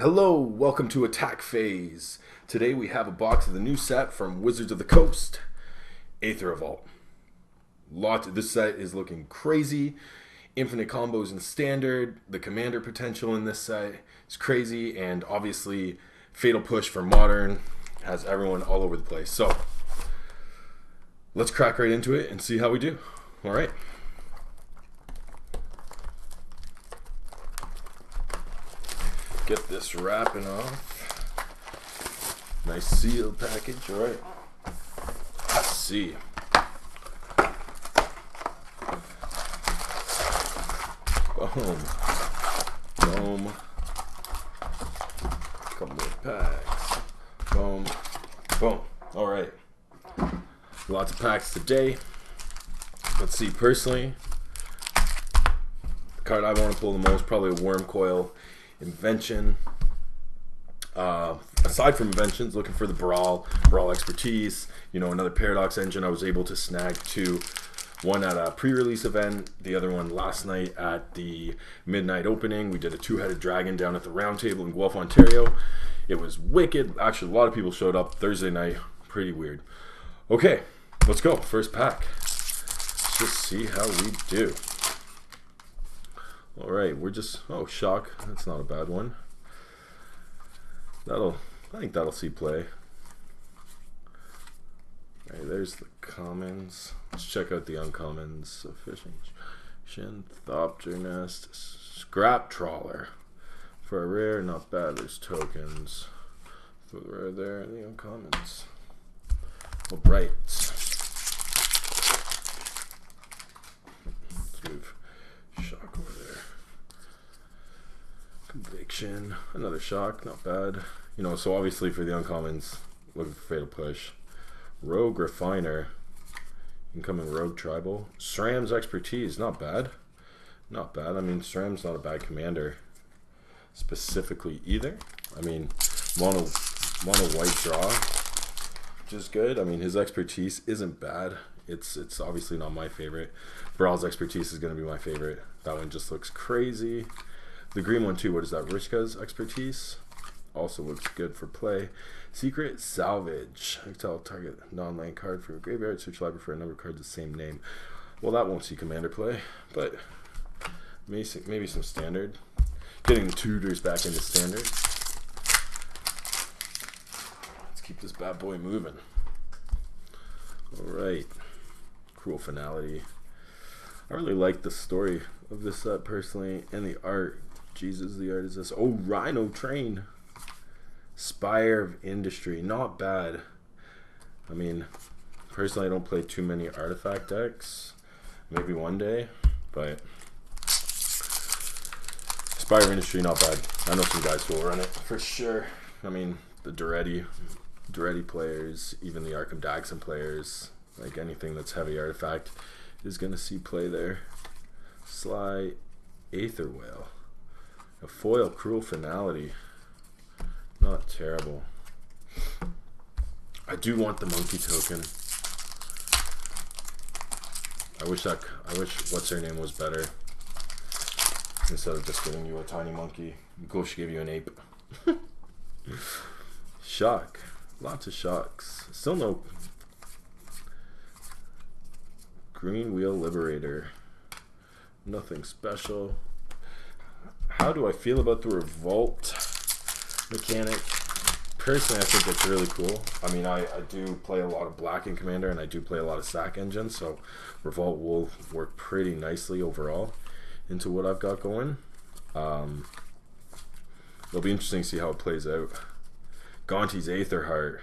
Hello, welcome to Attack Phase. Today we have a box of the new set from Wizards of the Coast, Aether Revolt. This set is looking crazy. Infinite combos in standard. The commander potential in this set is crazy, and obviously Fatal Push for modern has everyone all over the place. So let's crack right into it and see how we do. All right. Get this wrapping off. Nice sealed package, all right. Let's see. Boom. Boom. Couple more packs. Boom. Boom. All right. Lots of packs today. Let's see, personally, the card I want to pull the most, probably a Worm Coil Invention. Aside from inventions, looking for the brawl expertise. You know, another Paradox engine. I was able to snag two. One at a pre-release event, the other one last night at the midnight opening. We did a two-headed dragon down at the Round Table in Guelph, Ontario. It was wicked. Actually, a lot of people showed up Thursday night. Pretty weird. Okay, let's go. First pack. Let's just see how we do. All right, we're just, oh, shock. That's not a bad one. I think that'll see play. All right, there's the commons. Let's check out the uncommons. Fishing, Thopter Nest, Scrap Trawler. For a rare, not bad. There's tokens. Throw the rare there and the uncommons. All right. Let's move shock over there. Conviction, another shock, not bad. You know, so obviously for the uncommons, looking for Fatal Push. Rogue Refiner, incoming Rogue Tribal. SRAM's Expertise, not bad. Not bad. I mean, SRAM's not a bad commander specifically either. I mean, mono white draw, which is good. I mean, his expertise isn't bad. It's obviously not my favorite. Brawl's Expertise is going to be my favorite. That one just looks crazy. The green one too, what is that? Rishka's Expertise also looks good for play. Secret Salvage. Exile target non-land card from your graveyard. Search library for a number of cards the same name. Well, that won't see commander play, but maybe some standard. Getting the tutors back into standard. Let's keep this bad boy moving. All right. Cruel Finality. I really like the story of this set personally, and the art. Jesus, the art is this. Oh, Rhino Train. Spire of Industry. Not bad. I mean, personally, I don't play too many artifact decks. Maybe one day, but Spire of Industry, not bad. I know some guys who will run it for sure. I mean, the Duretti players, even the Arkham Daxon players, like anything that's heavy artifact is going to see play there. Sly Aether Whale. A foil Cruel Finality. Not terrible. I do want the monkey token. I wish what's her name was better. Instead of just giving you a tiny monkey. Guelph should give you an ape. Shock. Lots of shocks. Still no Green Wheel Liberator. Nothing special. How do I feel about the Revolt mechanic? Personally, I think it's really cool. I mean, I do play a lot of Black in Commander, and I do play a lot of Sack engines, so Revolt will work pretty nicely overall into what I've got going. It'll be interesting to see how it plays out. Gonti's Aether Heart.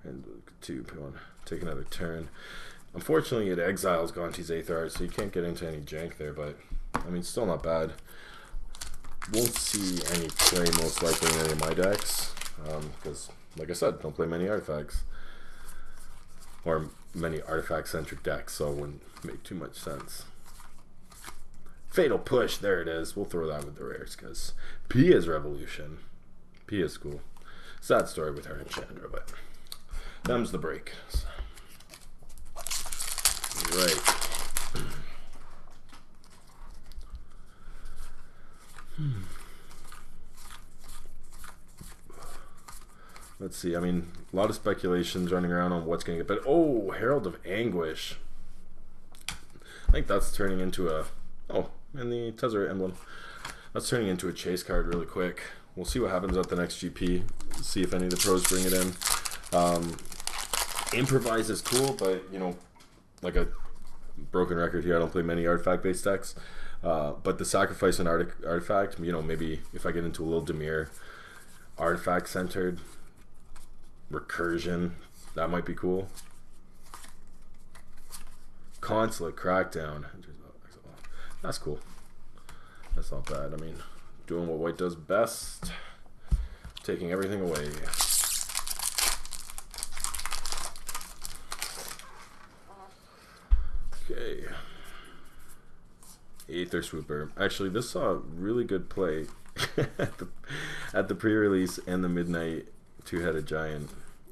And take another turn. Unfortunately, it exiles Gonti's Aether Heart, so you can't get into any jank there, but I mean, still not bad. Won't see any play most likely in any of my decks, because, like I said, don't play many artifacts. Or many artifact-centric decks, so it wouldn't make too much sense. Fatal Push, there it is. We'll throw that with the rares, because Pia's Revolution. Pia's cool. Sad story with her and Chandra, but them's the break. Right. Let's see. I mean, a lot of speculations running around on what's going to get. But, oh, Herald of Anguish. I think that's turning into a... Oh, and the Tezzeret emblem. That's turning into a chase card really quick. We'll see what happens at the next GP. See if any of the pros bring it in. Improvise is cool, but, you know, like a broken record here, I don't play many artifact-based decks. But the Sacrifice and Artifact, you know, maybe if I get into a little Dimir artifact-centered recursion, that might be cool. Consulate Crackdown. That's cool. That's not bad. I mean, doing what white does best, taking everything away. Okay. Aether Swooper. Actually, this saw really good play at the pre-release and the midnight two-headed giant.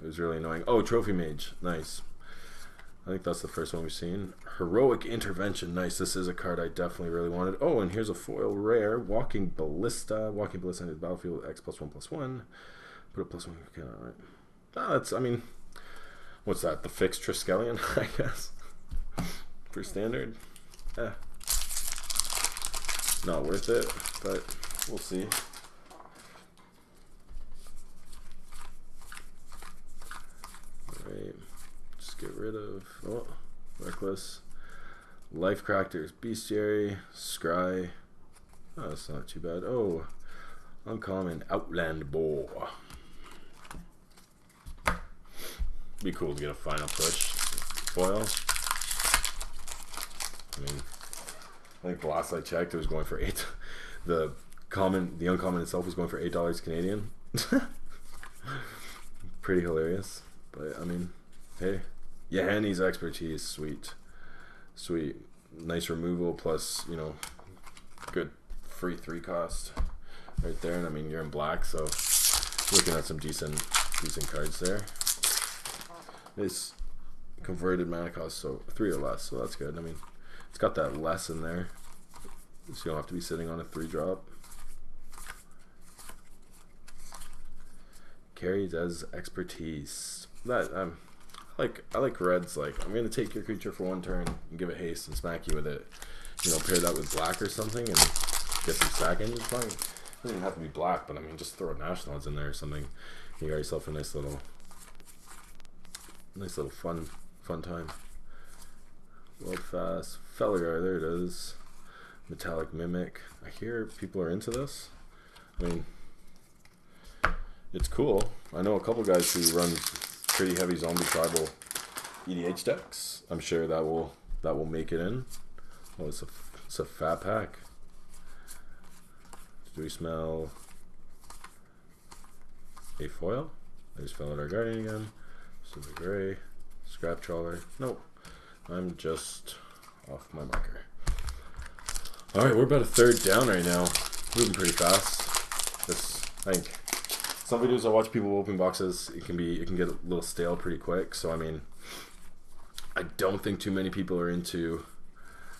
It was really annoying. Oh, Trophy Mage. Nice. I think that's the first one we've seen. Heroic Intervention. Nice. This is a card I definitely really wanted. Oh, and here's a foil rare. Walking Ballista. Walking Ballista into the battlefield. X+1/+1. Put a +1. Okay, alright. Ah, that's, I mean, what's that? The fixed Triskelion, I guess. For standard. Not worth it, but we'll see. Alright. Just get rid of, oh, Reckless. Life Crackers, Bestiary, Scry. Oh, that's not too bad. Oh, uncommon Outland Boar. Be cool to get a final push foil. I mean, I think the last I checked, it was going for $8. The uncommon itself was going for $8 Canadian. Pretty hilarious, but I mean, hey, Yahanni's Expertise, sweet, sweet, nice removal plus, you know, good free 3 cost right there. And I mean, you're in black, so looking at some decent cards there. It's converted mana cost, so 3 or less, so that's good. I mean, it's got that less in there, so you don't have to be sitting on a 3-drop. Carries as Expertise. That I like reds. Like, I'm gonna take your creature for 1 turn and give it haste and smack you with it. You know, pair that with black or something and get some stack engines. Fine. It doesn't even have to be black, but I mean, just throw a Nationals in there or something. You got yourself a nice little fun time. World Fast, Felgar, there it is. Metallic Mimic. I hear people are into this. I mean, it's cool. I know a couple guys who run pretty heavy zombie tribal EDH decks. I'm sure that will make it in. Oh, it's a fat pack. Do we smell a foil? I just fell out our Guardian again. Super Gray, Scrap Trawler. Nope. I'm just off my marker. Alright, we're about a third down right now. Moving pretty fast. I think some videos I watch people open boxes, it can get a little stale pretty quick. So I mean, I don't think too many people are into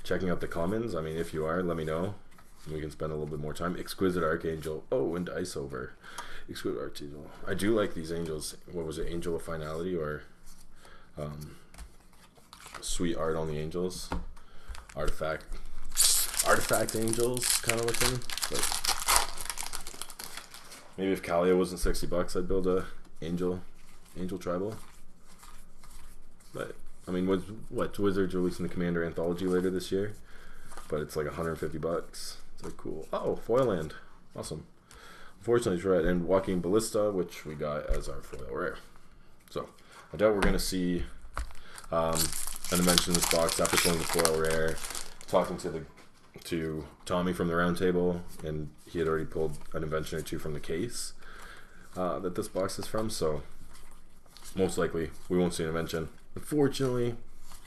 checking out the commons. I mean, if you are, let me know. We can spend a little bit more time. Exquisite Archangel. Oh, and Ice Over. Exquisite Archangel. I do like these angels. What was it? Angel of Finality or sweet art on the angels. Artifact angels kind of looking. But maybe if Kalia wasn't $60, I'd build a angel tribal. But I mean, what Wizards releasing the Commander Anthology later this year? But it's like $150. It's like cool. Oh, foil land, awesome. Unfortunately, it's red and Walking Ballista, which we got as our foil rare. So I doubt we're gonna see an dimension in this box after pulling the foil rare. Talking to Tommy from the Round Table, and he had already pulled an invention or two from the case that this box is from. So most likely we won't see an invention. Unfortunately,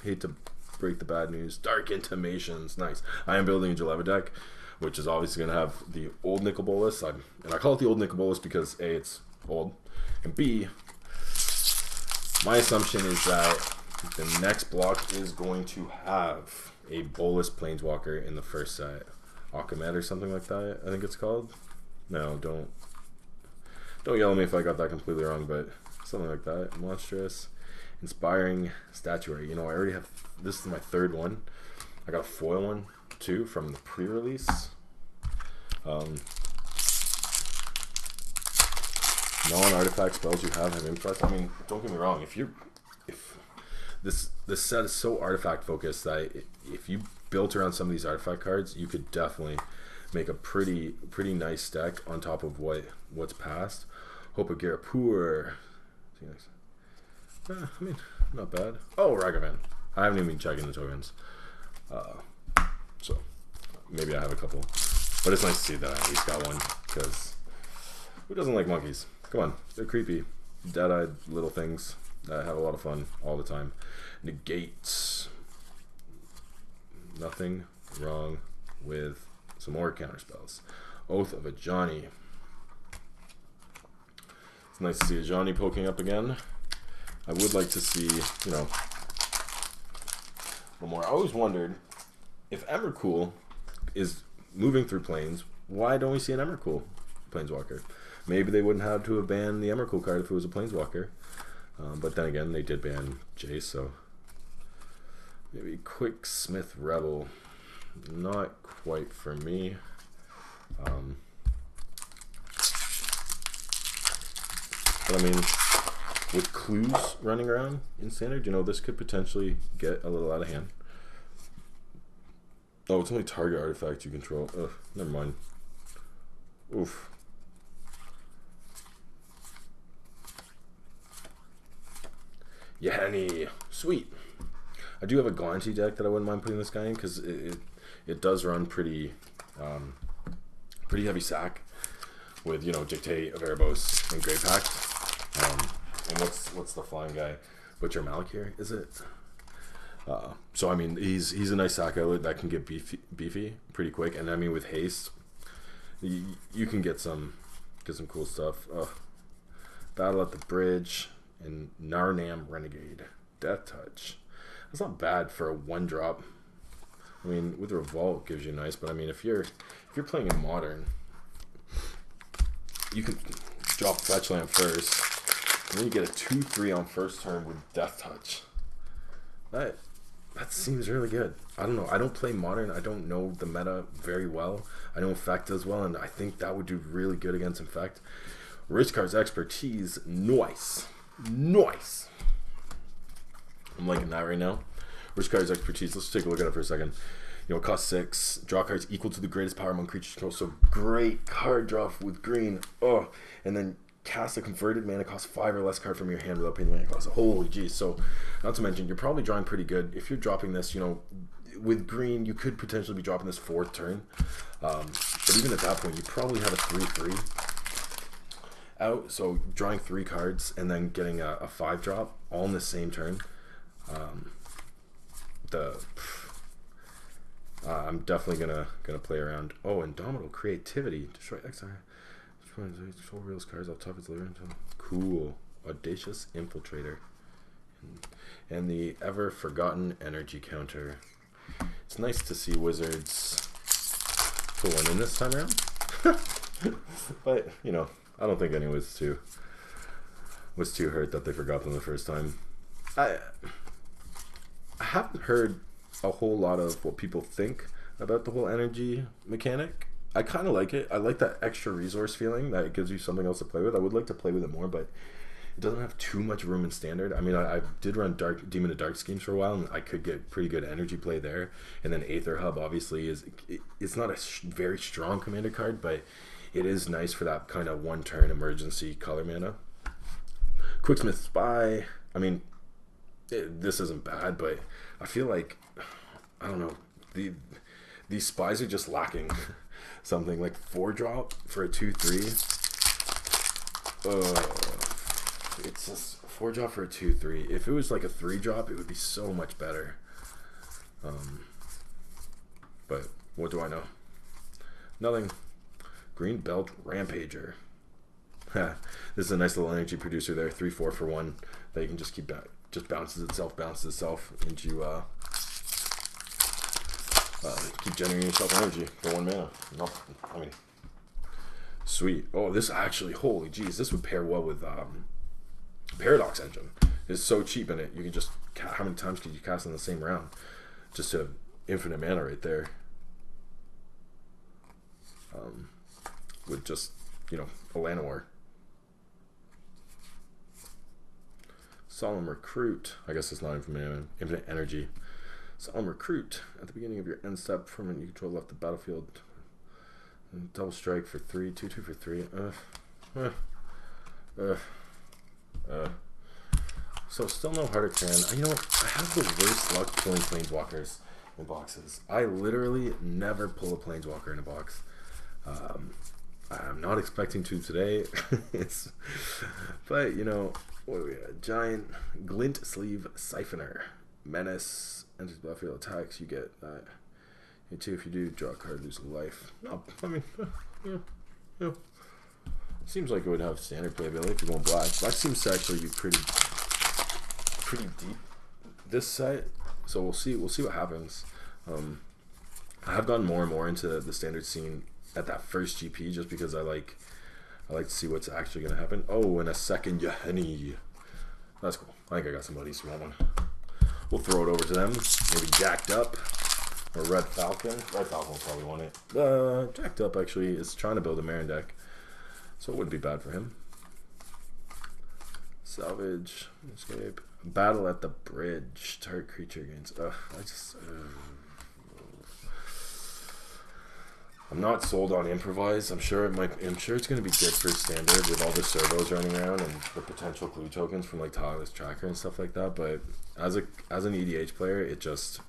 hate to break the bad news. Dark Intimations, nice. I am building a Jaleva deck, which is obviously going to have the old Nicol Bolas. And I call it the old Nicol Bolas because A, it's old, and B, my assumption is that the next block is going to have a Bolas Planeswalker in the first set. Akamet or something like that, I think it's called. No, don't Don't yell at me if I got that completely wrong, but something like that. Monstrous. Inspiring Statuary. You know, I already have, this is my third one. I got a foil one too from the pre-release. Non-artifact spells you have influx. I mean, don't get me wrong. If this set is so artifact focused that if you built around some of these artifact cards, you could definitely make a pretty nice deck on top of what's passed. Hope of Garapur. I mean, not bad. Oh, Ragavan. I haven't even been checking the tokens. So, maybe I have a couple. But it's nice to see that I at least got one. Because, who doesn't like monkeys? Come on. They're creepy. Dead-eyed little things that have a lot of fun all the time. Negate. Nothing wrong with some more counter spells. Oath of a Johnny. It's nice to see a Johnny poking up again. I would like to see, you know, a little more. I always wondered if Emrakul is moving through planes, why don't we see an Emrakul planeswalker? Maybe they wouldn't have to have banned the Emrakul card if it was a planeswalker. But then again, they did ban Jace, so maybe Quick Smith Rebel. Not quite for me. But I mean, with clues running around in standard, you know, this could potentially get a little out of hand. Oh, it's only target artifact you control. Ugh, never mind. Oof. Yahanni. Sweet. I do have a Gaunty deck that I wouldn't mind putting this guy in because it does run pretty heavy sack with, you know, Dictate, Averibos, and Grey Pact. And what's the flying guy? Butcher Malakir, is it? So I mean, he's a nice sack outlet that can get beefy pretty quick, and I mean with haste, you can get some cool stuff. Battle at the Bridge and Narnam Renegade, Death Touch. That's not bad for a 1-drop. I mean, with Revolt gives you nice, but I mean if you're playing in Modern, you can drop Fetchland first. And then you get a 2/3 on first turn with Death Touch. That seems really good. I don't know. I don't play Modern. I don't know the meta very well. I know Infect as well, and I think that would do really good against Infect. Rich-Card's Expertise. Nice. Nice. I'm liking that right now. Rich-Card's Expertise. Let's take a look at it for a second. You know, it costs 6. Draw cards equal to the greatest power among creatures control. So great card draw with green. Oh, and then cast a converted mana cost 5 or less card from your hand without paying the mana cost. Holy geez. So, not to mention, you're probably drawing pretty good. If you're dropping this, you know, with green, you could potentially be dropping this 4th turn. But even at that point, you probably have a 3/3 out. So, drawing 3 cards and then getting a 5-drop all in the same turn. I'm definitely gonna play around. Oh, Indomitable Creativity. Destroy Exile. Control reels cards off top of its living room. Cool. Audacious Infiltrator. And the ever forgotten energy counter. It's nice to see Wizards put one in this time around. But, you know, I don't think anyone was too hurt that they forgot them the first time. I haven't heard a whole lot of what people think about the whole energy mechanic. I kind of like it. I like that extra resource feeling that it gives you something else to play with. I would like to play with it more, but it doesn't have too much room in standard. I mean, I did run Demon of Dark schemes for a while, and I could get pretty good energy play there. And then Aether Hub obviously it's not a very strong commander card, but it is nice for that kind of 1-turn emergency color mana. Quicksmith Spy. I mean, this isn't bad, but I feel like, I don't know, these spies are just lacking something. Like 4-drop for a 2/3. It's just 4-drop for a 2/3. If it was like a 3-drop, it would be so much better. But what do I know? Nothing. Green Belt Rampager. This is a nice little energy producer there. 3/4 for 1 that you can just keep just bounces itself into keep generating yourself energy for 1 mana. No, I mean, Sweet. Oh, this actually, holy jeez, this would pair well with Paradox Engine. It's so cheap in it. You can just, how many times could you cast in the same round? Just a infinite mana right there. With just, you know, a Llanowar. Solemn Recruit. I guess it's not infinite energy. Solemn Recruit. At the beginning of your end step, permanent you control left the battlefield. Double strike for 3, 2/2 for 3. So still no Heartocran. You know, I have the worst luck pulling Planeswalkers in boxes. I literally never pull a Planeswalker in a box. I'm not expecting to today. But you know, what do we got? Giant Glint Sleeve Siphoner. Menace enters battlefield, attacks. You get that. You too, if you do, draw a card, lose a life. No, I mean, yeah. Seems like it would have standard playability if you're going black. Black seems to actually be pretty deep this set, so we'll see what happens. I have gotten more and more into the standard scene at that first GP just because I like to see what's actually going to happen. Oh, and a second Yaheni. That's cool. I think I got some buddies who want one. We'll throw it over to them. Maybe Jacked Up or Red Falcon. Red Falcon will probably want it. Jacked Up actually is trying to build a Marin deck, so it wouldn't be bad for him. Salvage, Escape, Battle at the Bridge. Target creature gains. I'm not sold on Improvise. I'm sure it's going to be good for standard with all the servos running around and the potential glue tokens from like Tireless Tracker and stuff like that. But as an EDH player, it just,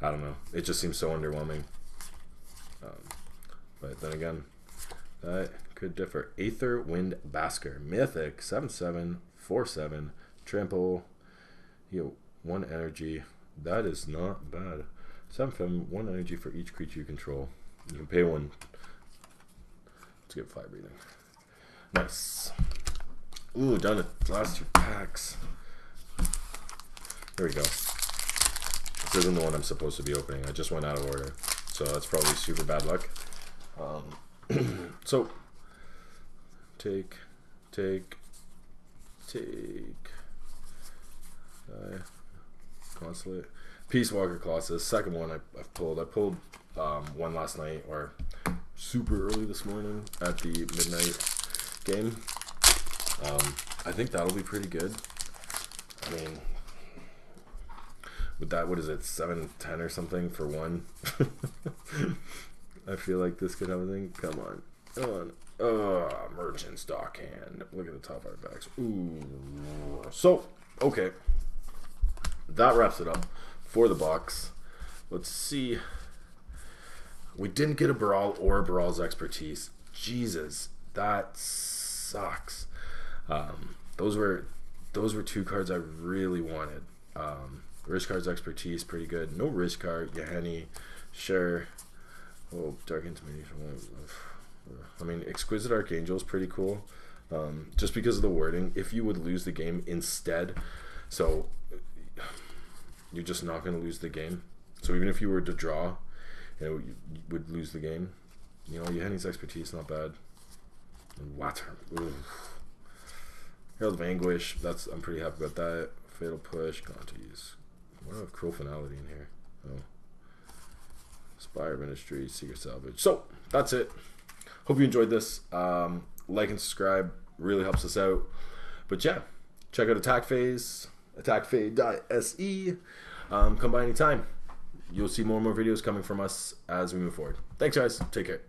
I don't know. It just seems so underwhelming. But then again, that could differ. Aether Wind Basker, Mythic, 7/7, 4/7, Trample, 1 energy. That is not bad. 7/7, 1 energy for each creature you control. You can pay 1. Let's get 5 breathing. Nice. Ooh, done it. Last 2 packs. There we go. This isn't the one I'm supposed to be opening. I just went out of order, so that's probably super bad luck. So take Consulate. Peace Walker Colossus, second one I've pulled. I pulled one last night, or super early this morning at the midnight game. I think that'll be pretty good. I mean, with that, what is it, 7/10 or something for 1? I feel like this could have a thing. Come on. Merchant Stock Hand. Look at the top artifacts. Ooh. So, okay. That wraps it up for the box. Let's see. We didn't get a Brawl or a Brawl's Expertise. Jesus, that sucks. Those were 2 cards I really wanted. Rishkar's Expertise, pretty good. No Rishkar, Yaheni, sure. Oh, Dark Intimidation. I mean, Exquisite Archangel is pretty cool. Just because of the wording. If you would lose the game instead, so you're just not going to lose the game. So even if you were to draw, you would lose the game. You know, Yaheni's Expertise, not bad. And Water. Herald of Anguish, I'm pretty happy about that. Fatal Push, Contes. What do I have Cruel Finality in here? Oh. Spire Ministry, Secret Salvage. So, that's it. Hope you enjoyed this. Like and subscribe. Really helps us out. But yeah, check out AttackPha.se. AttackPha.se. Come by anytime. You'll see more and more videos coming from us as we move forward. Thanks, guys. Take care.